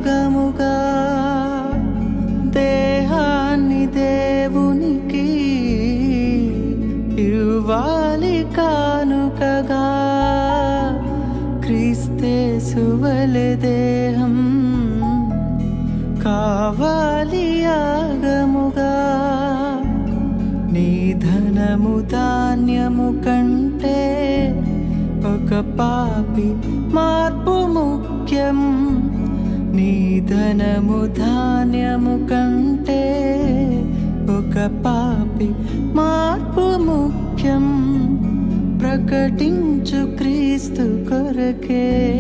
యాగముగా దేహాన్ని దేవునికి ఇవ్వాలి కానుకగా. క్రీస్తేసువలె దేహం కావాలి యాగముగా. నీ ధనము ధాన్యము కంటే ఒక పాపి మార్పు ముఖ్యం. నీ ధనము ధాన్యము కంటే ఒక పాపి మార్పు ముఖ్యం. ప్రకటించు క్రీస్తు కొరకే.